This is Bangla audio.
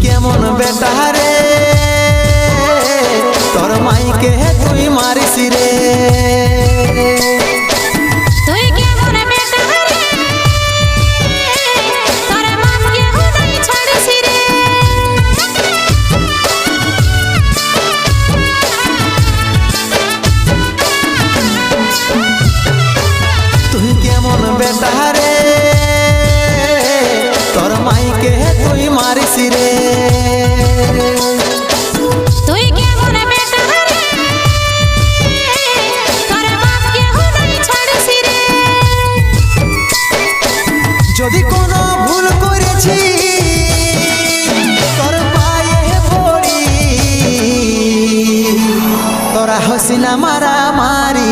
কেমন বেটা রে তোর মাইকে তুই মারিস রে তুই কেমন বেটা রে তোর মাকে হুদাই ছাড়িস রে তুই কেমন বেটা রে তোর মাইকে তুই মারিস রে তুই কেমন বেটা রে তোর মাকে হুদাই ছাড়িস রে যদি কোনো ভুল করেছি তোর পায়ে পড়ি তোরা হসিনা মারা মারি